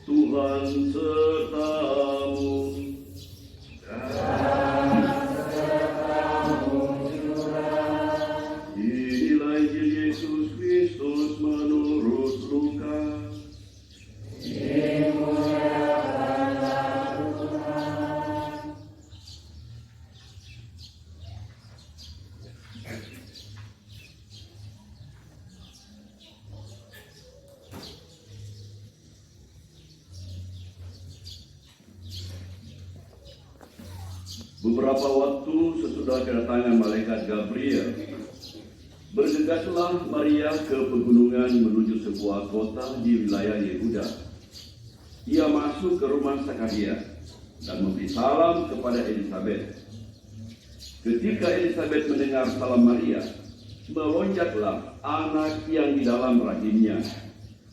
Tuhan sertamu. Inilah Injil Yesus Kristus menurut Lukas. Beberapa waktu sesudah kedatangan malaikat Gabriel, bergegaslah Maria ke pegunungan menuju sebuah kota di wilayah Yehuda. Ia masuk ke rumah Zakaria dan memberi salam kepada Elisabet. Ketika Elisabet mendengar salam Maria, melonjaklah anak yang di dalam rahimnya,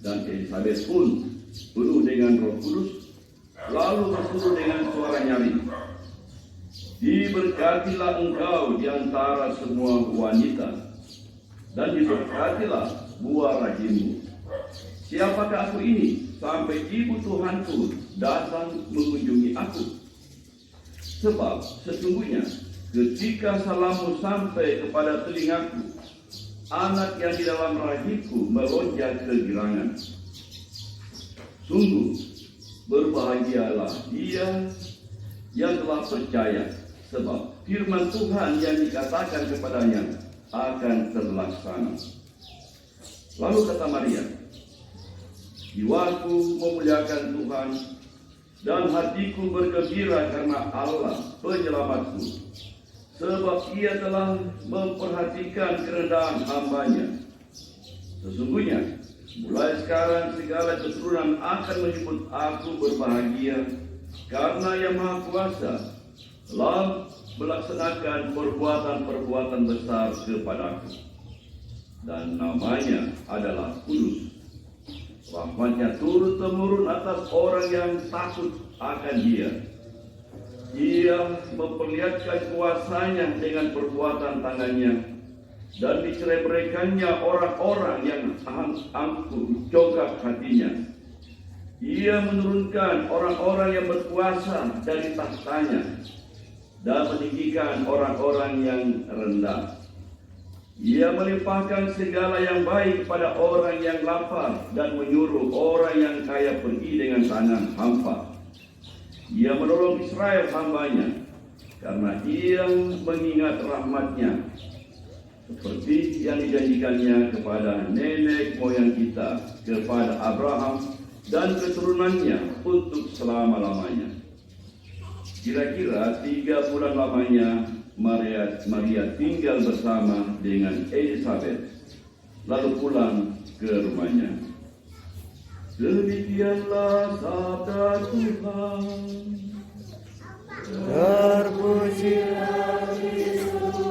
dan Elisabet pun penuh dengan Roh Kudus, lalu berseru dengan suara nyaring, "Diberkatilah engkau di antara semua wanita, dan diberkatilah buah rahimmu. Siapakah aku ini sampai ibu Tuhanku datang mengunjungi aku? Sebab sesungguhnya ketika salammu sampai kepada telingaku, anak yang di dalam rahimku melonjak kegirangan. Sungguh berbahagialah dia yang telah percaya, sebab firman Tuhan yang dikatakan kepadanya akan terlaksana." Lalu kata Maria, "Jiwaku memuliakan Tuhan, dan hatiku bergembira karena Allah penyelamatku, sebab ia telah memperhatikan kerendahan hamba-Nya. Sesungguhnya mulai sekarang segala keturunan akan menyebut aku berbahagia, karena Yang Maha Kuasa telah melaksanakan perbuatan-perbuatan besar kepadaku, dan namanya adalah Kudus. Rahmat-Nya turun-temurun atas orang yang takut akan Dia. Ia memperlihatkan kuasa-Nya dengan perbuatan tangan-Nya, dan dicerai-beraikannya orang-orang yang angkuh congkak hatinya. Ia menurunkan orang-orang yang berkuasa dari tahtanya, dan meninggikan orang-orang yang rendah. Ia melimpahkan segala yang baik kepada orang yang lapar, dan menyuruh orang yang kaya pergi dengan tangan hampa. Ia menolong Israel hamba-Nya, karena Ia mengingat rahmat-Nya, seperti yang dijanjikannya kepada nenek moyang kita, kepada Abraham dan keturunannya untuk selama-lamanya." Kira-kira 3 bulan lamanya Maria tinggal bersama dengan Elisabet, lalu pulang ke rumahnya. Demikianlah sabda Tuhan. Terpujilah Kristus.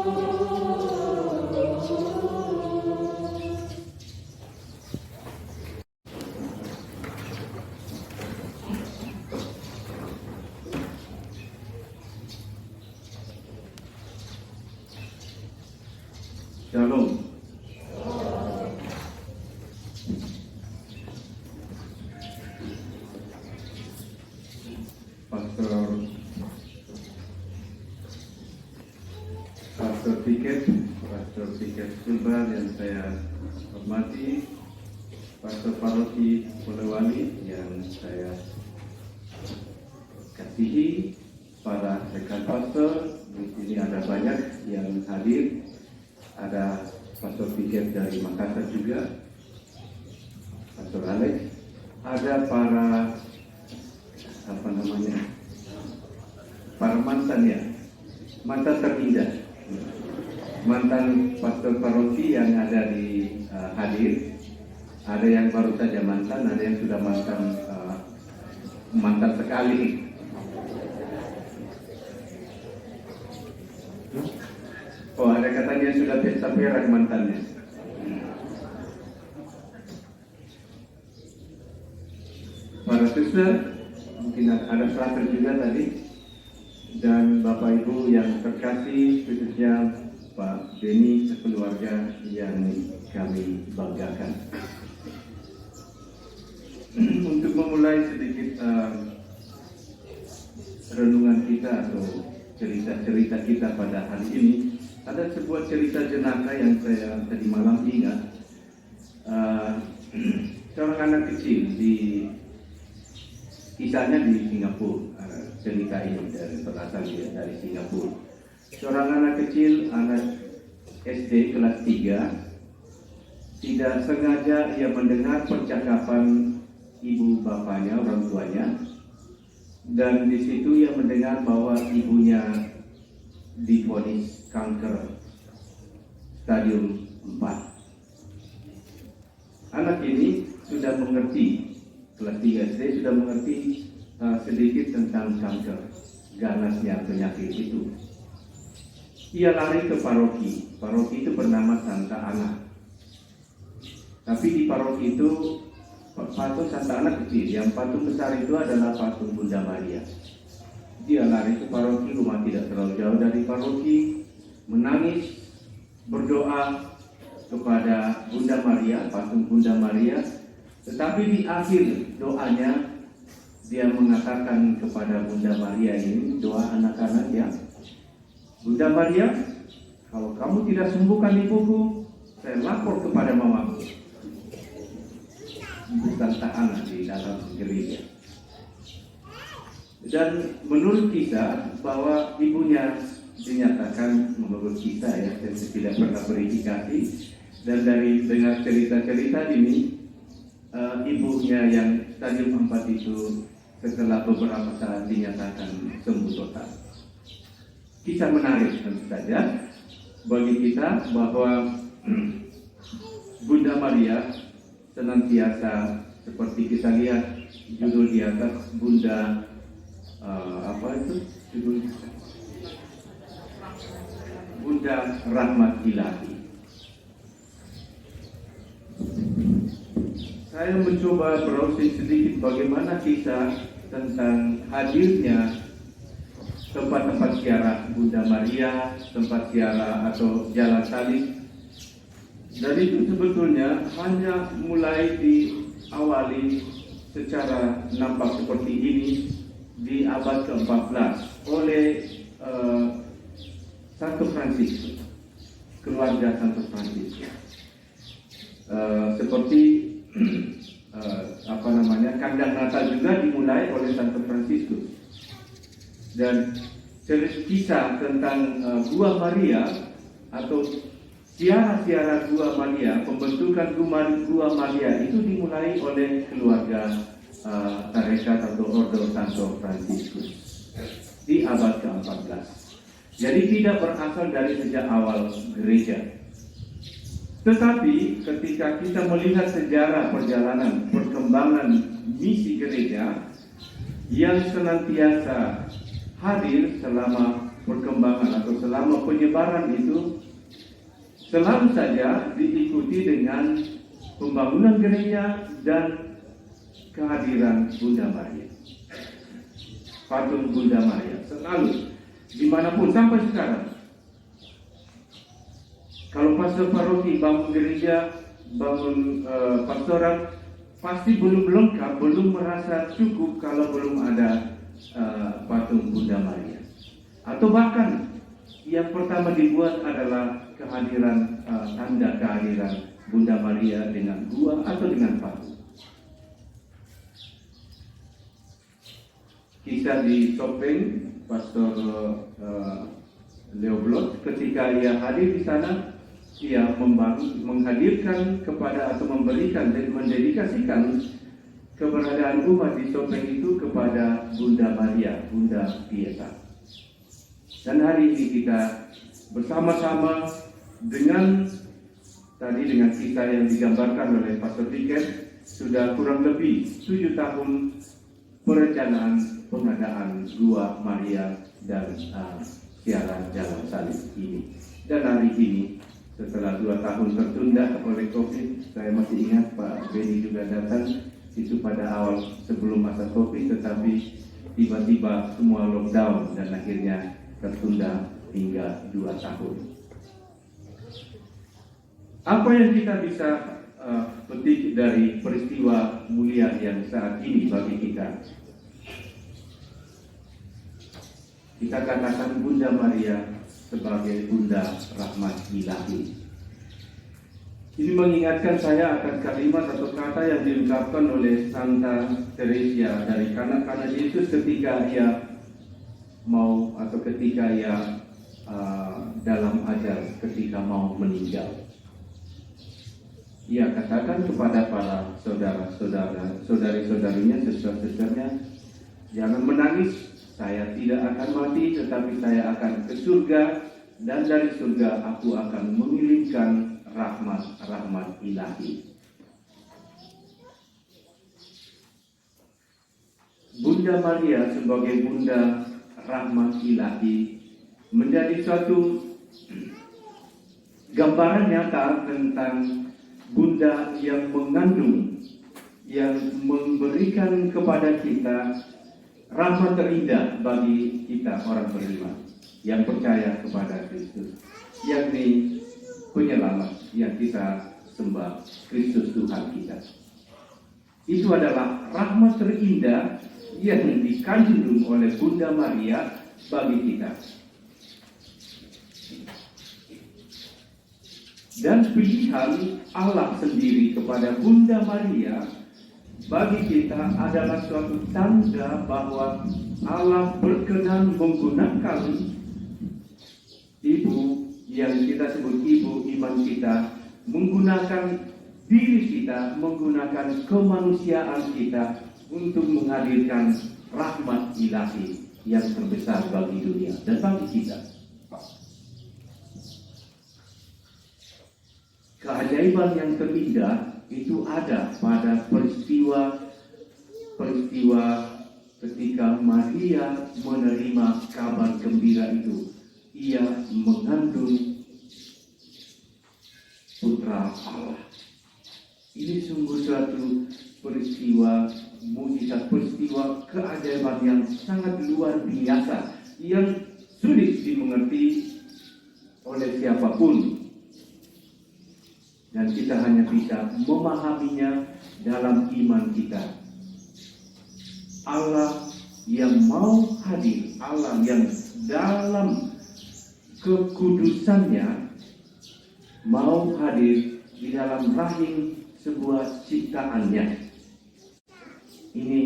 Shalom. Pastor Piket Sulbar yang saya hormati, Pastor Paroki Polewali yang saya kasihi, para rekan pastor. Di sini ada banyak yang hadir. Ada Pastor Piket dari Makassar juga, Pastor Alex, ada para para mantan ya, mantan terindah, mantan pastor paroki yang ada di hadir. Ada yang baru saja mantan, ada yang sudah mantan sekali. Oh, ada katanya sudah pesta perak mantannya. Para suster, mungkin ada frater juga tadi, dan Bapak Ibu yang terkasih, khususnya Pak Beni sekeluarga yang kami banggakan. untuk memulai sedikit renungan kita atau cerita-cerita kita pada hari ini, ada sebuah cerita jenaka yang saya tadi malam ingat. Seorang anak kecil kisahnya di Singapura. Cerita ini berasal dari Singapura. Seorang anak kecil, anak SD kelas 3, tidak sengaja ia mendengar percakapan ibu bapaknya, orang tuanya, dan di situ ia mendengar bahwa ibunya divonis kanker stadium 4. Anak ini sudah mengerti, kelas 3 SD sudah mengerti sedikit tentang kanker, ganasnya penyakit itu. Ia lari ke paroki itu bernama Santa Ana. Tapi di paroki itu patung Santa Ana kecil, yang patung besar itu adalah patung Bunda Maria. Dia lari ke paroki, rumah tidak terlalu jauh dari paroki, menangis, berdoa kepada Bunda Maria, patung Bunda Maria. Tetapi di akhir doanya, dia mengatakan kepada Bunda Maria ini, doa anak-anak ya, Bunda Maria, kalau kamu tidak sembuhkan ibuku, saya lapor kepada mamaku. Ibu Santa Ana di dalam gereja. Dan menurut kisah bahwa ibunya dinyatakan, menurut kisah ya, saya tidak pernah verifikasi, dan dari dengar cerita-cerita ini, ibunya yang stadium 4 itu setelah beberapa saat dinyatakan sembuh total. Kisah menarik tentu saja bagi kita bahwa Bunda Maria senantiasa, seperti kita lihat judul di atas, Bunda Bunda Rahmat Ilahi. Saya mencoba browsing sedikit bagaimana kisah tentang hadirnya tempat-tempat ziarah Bunda Maria, tempat ziarah atau jalan salib. Dan itu sebetulnya hanya mulai diawali secara nampak seperti ini di abad ke-14 oleh Santo Fransiskus, keluarga Santo Fransiskus. Seperti kandang Natal juga dimulai oleh Santo Fransiskus. Dan kisah tentang Gua Maria atau ziarah-ziarah Gua Maria, pembentukan Gua Maria itu dimulai oleh keluarga tarekat atau Ordo Santo Fransiskus di abad ke-14. Jadi tidak berasal dari sejak awal gereja. Tetapi ketika kita melihat sejarah perjalanan perkembangan misi gereja yang senantiasa hadir selama perkembangan atau selama penyebaran itu, selalu saja diikuti dengan pembangunan gereja dan kehadiran Bunda Maria. Patung Bunda Maria selalu dimanapun sampai sekarang. Kalau pastor paroki bangun gereja, bangun pastoral, pasti belum lengkap, belum merasa cukup kalau belum ada patung Bunda Maria. Atau bahkan yang pertama dibuat adalah kehadiran tanda kehadiran Bunda Maria dengan gua atau dengan patung. Kisah di Chopin, Pastor Leo Blot, ketika ia hadir di sana, ia menghadirkan kepada atau memberikan dan mendedikasikan keberadaan umat di Chopin itu kepada Bunda Maria, Bunda Pieta. Dan hari ini kita bersama-sama dengan kisah yang digambarkan oleh Pastor Diken, sudah kurang lebih 7 tahun perencanaan pengadaan Gua Maria dan ziarah jalan salib ini. Dan hari ini setelah 2 tahun tertunda oleh COVID, saya masih ingat Pak Beni juga datang itu pada awal sebelum masa COVID, tetapi tiba-tiba semua lockdown dan akhirnya tertunda hingga 2 tahun. Apa yang kita bisa petik dari peristiwa mulia yang saat ini bagi kita. Kita katakan Bunda Maria sebagai Bunda Rahmat Ilahi. Ini mengingatkan saya akan kalimat atau kata yang diungkapkan oleh Santa Teresia dari kanak-kanak Yesus ketika ia mau atau ketika ia dalam ajal, ketika mau meninggal. Ia katakan kepada para saudari-saudarinya, suster-susternya, jangan menangis, saya tidak akan mati, tetapi saya akan ke surga, dan dari surga aku akan mengirimkan rahmat ilahi. Bunda Maria sebagai Bunda Rahmat Ilahi menjadi suatu gambaran nyata tentang Bunda yang mengandung, yang memberikan kepada kita rahmat terindah bagi kita orang beriman yang percaya kepada Kristus, yakni penyelamat yang kita sembah, Kristus Tuhan kita. Itu adalah rahmat terindah yang dikandung oleh Bunda Maria bagi kita. Dan pilihan Allah sendiri kepada Bunda Maria bagi kita adalah suatu tanda bahwa Allah berkenan menggunakan ibu yang kita sebut ibu iman kita, menggunakan diri kita, menggunakan kemanusiaan kita untuk menghadirkan rahmat ilahi yang terbesar bagi dunia dan bagi kita. Keajaiban yang terindah itu ada pada peristiwa ketika Maria menerima kabar gembira itu. Ia mengandung putra Allah. Ini sungguh suatu peristiwa mujizat, peristiwa keajaiban yang sangat luar biasa, yang sulit dimengerti oleh siapapun. Dan kita hanya bisa memahaminya dalam iman kita. Allah yang mau hadir, Allah yang dalam kekudusannya mau hadir di dalam rahim sebuah ciptaannya. Ini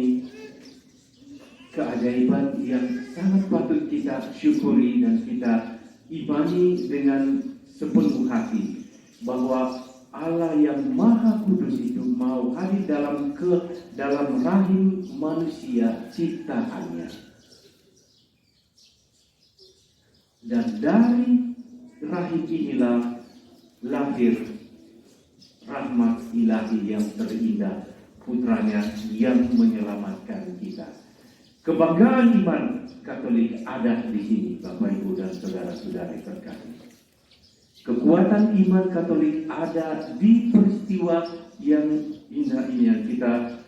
keajaiban yang sangat patut kita syukuri dan kita imani dengan sepenuh hati, bahwa Allah yang Maha Kudus itu mau hadir dalam rahim manusia ciptaannya. Dan dari rahim inilah lahir rahmat ilahi yang terindah, putranya yang menyelamatkan kita. Kebanggaan iman Katolik ada di sini, Bapak Ibu dan saudara-saudara terkasih. Kekuatan iman Katolik ada di peristiwa yang indah ini yang kita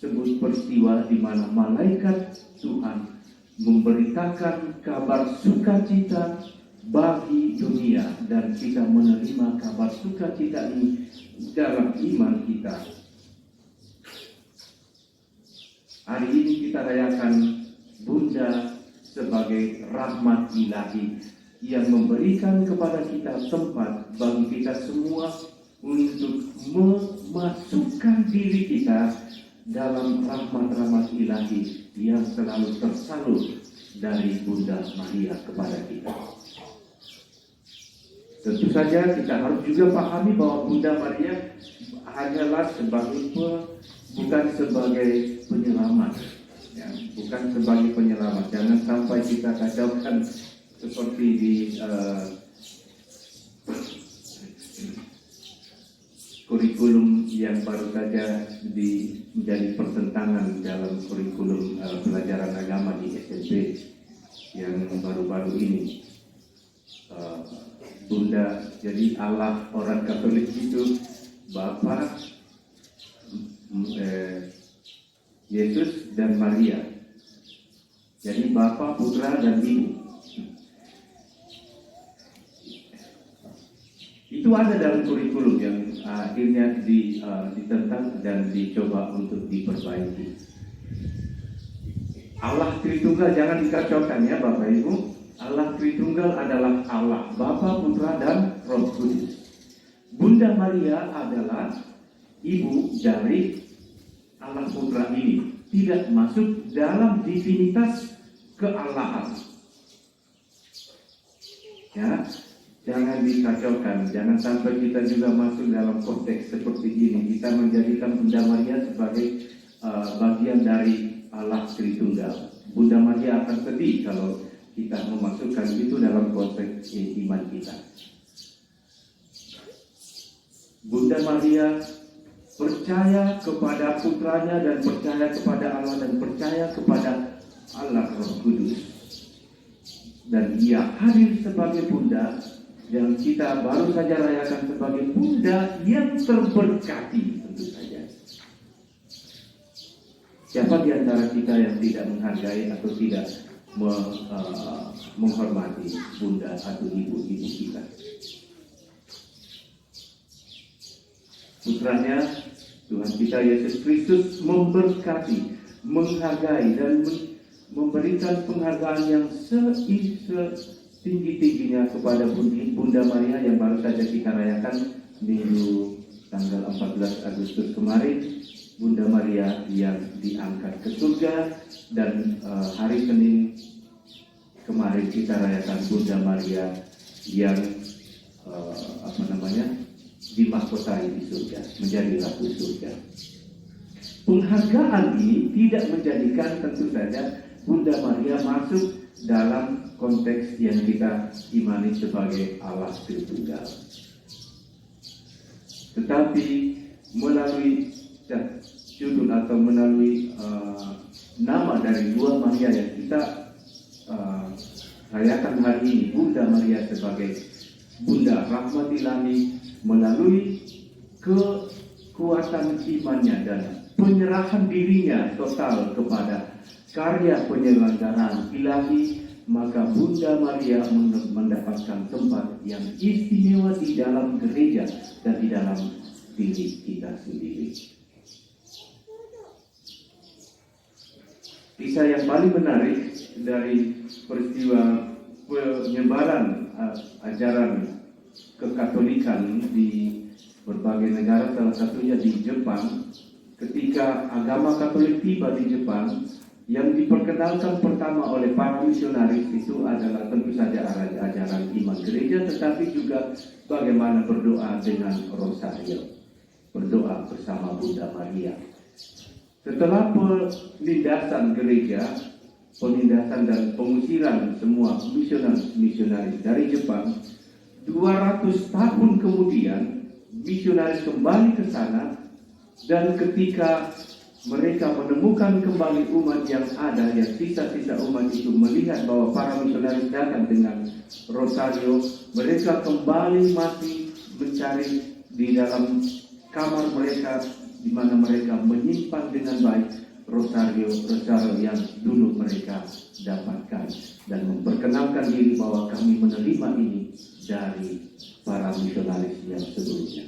sebut peristiwa di mana malaikat Tuhan memberitakan kabar sukacita bagi dunia, dan kita menerima kabar sukacita ini dalam iman kita. Hari ini kita rayakan Bunda sebagai rahmat ilahi yang memberikan kepada kita tempat bagi kita semua untuk memasukkan diri kita dalam rahmat-rahmat ilahi yang selalu tersalur dari Bunda Maria kepada kita. Tentu saja kita harus juga pahami bahwa Bunda Maria hanyalah bukan sebagai penyelamat, ya, bukan sebagai penyelamat. Jangan sampai kita kacaukan seperti di kurikulum yang baru saja menjadi pertentangan dalam kurikulum pelajaran agama di SMP yang baru-baru ini. Bunda, jadi Allah orang Katolik itu Bapa, Yesus dan Maria. Jadi Bapa, Putra dan Ibu. Itu ada dalam kurikulum yang akhirnya ditentang dan dicoba untuk diperbaiki. Allah Tritunggal jangan dikacaukan ya Bapak Ibu. Allah Tritunggal adalah Allah Bapa, Putra, dan Roh Kudus. Bunda Maria adalah ibu dari Allah Putra ini, tidak masuk dalam divinitas keallahan. Ya, jangan dikacaukan, jangan sampai kita juga masuk dalam konteks seperti ini. Kita menjadikan Bunda Maria sebagai bagian dari Allah Tritunggal. Bunda Maria akan sedih kalau kita memasukkan itu dalam konteks iman kita. Bunda Maria percaya kepada putranya dan percaya kepada Allah dan percaya kepada Allah Roh Kudus. Dan ia hadir sebagai bunda yang kita baru saja rayakan sebagai bunda yang terberkati tentu saja. Siapa di antara kita yang tidak menghargai atau tidak menghormati bunda atau ibu-ibu kita? Putranya Tuhan kita Yesus Kristus memberkati, menghargai dan memberikan penghargaan yang setinggi-tingginya kepada Bunda Maria yang baru saja kita rayakan minggu tanggal 14 Agustus kemarin. Bunda Maria yang diangkat ke surga, dan hari Senin kemarin kita rayakan Bunda Maria yang dimahkotai di surga, menjadi ratu surga. Penghargaan ini tidak menjadikan tentu saja Bunda Maria masuk dalam konteks yang kita imani sebagai Allah Tritunggal. Tetapi melalui judul atau melalui nama dari dua Maria yang kita rayakan hari ini, Bunda Maria sebagai Bunda Rahmat Ilahi, melalui kekuatan imannya dan penyerahan dirinya total kepada karya penyelenggaraan ilahi, maka Bunda Maria mendapatkan tempat yang istimewa di dalam gereja dan di dalam diri kita sendiri. Kisah yang paling menarik dari peristiwa penyebaran ajaran kekatolikan di berbagai negara, salah satunya di Jepang. Ketika agama Katolik tiba di Jepang, yang diperkenalkan pertama oleh para misionaris itu adalah tentu saja ajaran iman gereja, tetapi juga bagaimana berdoa dengan rosario, berdoa bersama Bunda Maria. Setelah penindasan gereja, penindasan dan pengusiran semua misionaris dari Jepang, 200 tahun kemudian misionaris kembali ke sana, dan ketika mereka menemukan kembali umat yang ada, yang sisa-sisa umat itu melihat bahwa para misionaris datang dengan rosario, mereka kembali masih mencari di dalam kamar mereka di mana mereka menyimpan dengan baik rosario yang dulu mereka dapatkan, dan memperkenalkan diri bahwa kami menerima ini dari para misionaris yang sebelumnya.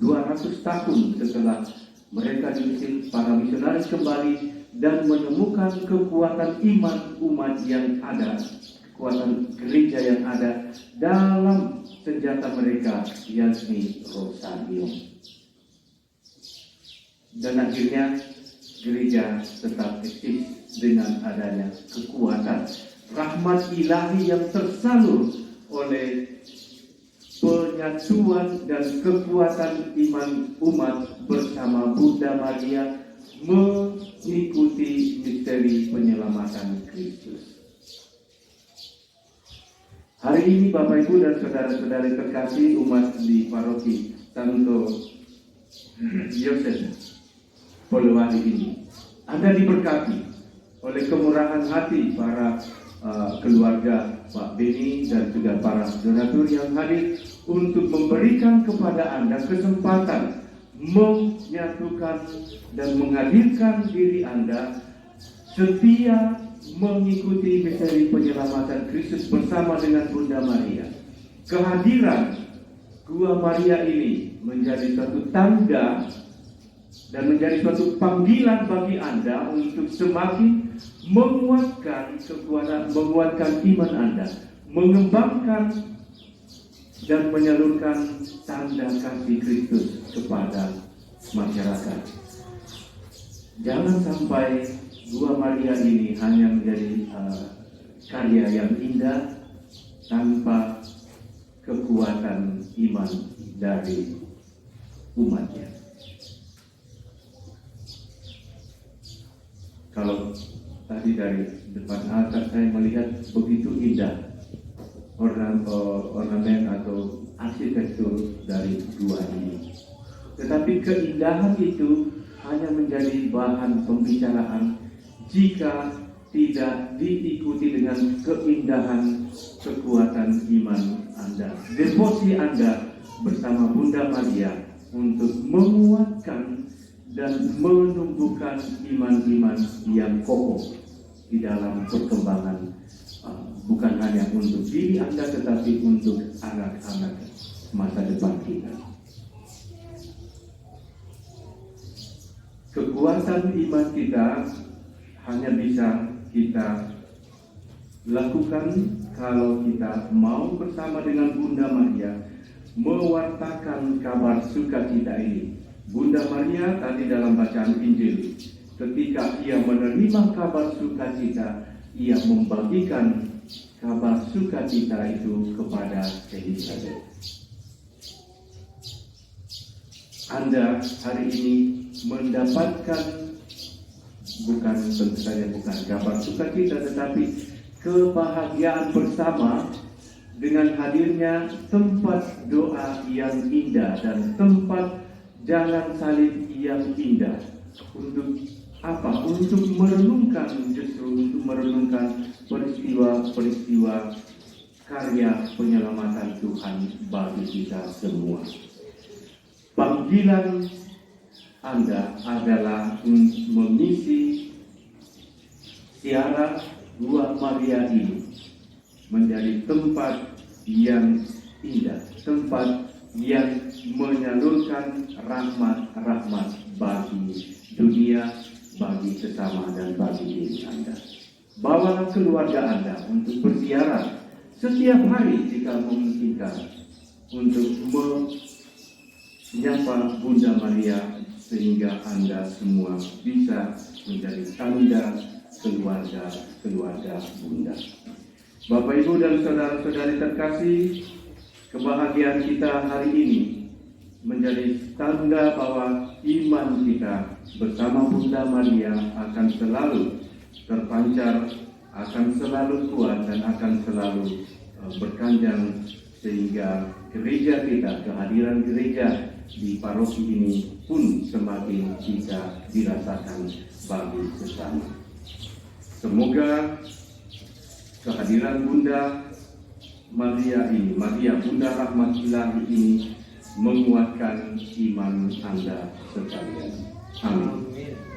200 tahun setelah mereka diusir, para misionaris kembali dan menemukan kekuatan iman umat yang ada, kekuatan gereja yang ada dalam senjata mereka, yakni rosario. Dan akhirnya gereja tetap eksis dengan adanya kekuatan rahmat ilahi yang tersalur oleh penyatuan dan kekuatan iman umat bersama Bunda Maria mengikuti misteri penyelamatan Kristus. Hari ini Bapak Ibu dan saudara-saudara terkasih umat di paroki Santo Yosef Polewali ini, Anda diberkati oleh kemurahan hati para keluarga Pak Beni dan juga para donatur yang hadir untuk memberikan kepada Anda kesempatan menyatukan dan menghadirkan diri Anda setia mengikuti misteri penyelamatan Kristus bersama dengan Bunda Maria. Kehadiran Gua Maria ini menjadi suatu tanda dan menjadi suatu panggilan bagi Anda untuk semakin menguatkan kekuatan, menguatkan iman Anda, mengembangkan dan menyalurkan tanda kasih Kristus kepada masyarakat. Jangan sampai Gua Maria ini hanya menjadi karya yang indah tanpa kekuatan iman dari umatnya. Kalau tadi dari depan altar saya melihat begitu indah ornamen atau arsitektur dari gua ini. Tetapi keindahan itu hanya menjadi bahan pembicaraan jika tidak diikuti dengan keindahan kekuatan iman Anda. Devosi Anda bersama Bunda Maria untuk menguatkan dan menumbuhkan iman-iman yang kokoh di dalam perkembangan bukan hanya untuk diri Anda tetapi untuk anak-anak masa depan kita. Kekuatan iman kita hanya bisa kita lakukan kalau kita mau bersama dengan Bunda Maria mewartakan kabar sukacita ini. Bunda Maria tadi dalam bacaan Injil, ketika ia menerima kabar sukacita, ia membagikan kabar sukacita itu kepada Elizabeth. Anda hari ini mendapatkan bukan tentu saja bukan kabar sukacita, tetapi kebahagiaan bersama dengan hadirnya tempat doa yang indah dan tempat jalan salib yang indah. Untuk apa? Untuk merenungkan, justru untuk merenungkan peristiwa-peristiwa karya penyelamatan Tuhan bagi kita semua. Panggilan Anda adalah untuk mengisi siaran Gua Maria ini menjadi tempat yang indah, tempat yang menyalurkan rahmat-rahmat bagi dunia, bagi sesama dan bagi diri Anda. Bawalah keluarga Anda untuk berziarah setiap hari jika memungkinkan untuk menyapa Bunda Maria sehingga Anda semua bisa menjadi tanda keluarga Bunda. Bapak, Ibu, dan saudara-saudari terkasih, kebahagiaan kita hari ini menjadi tanda bahwa iman kita bersama Bunda Maria akan selalu terpancar, akan selalu kuat, dan akan selalu berkanjang sehingga gereja kita, kehadiran gereja di paroki ini pun semakin bisa dirasakan bagi sesama. Semoga kehadiran Bunda Maria ini, Maria Bunda Rahmat Ilahi ini menguatkan iman Anda sekalian. Amin.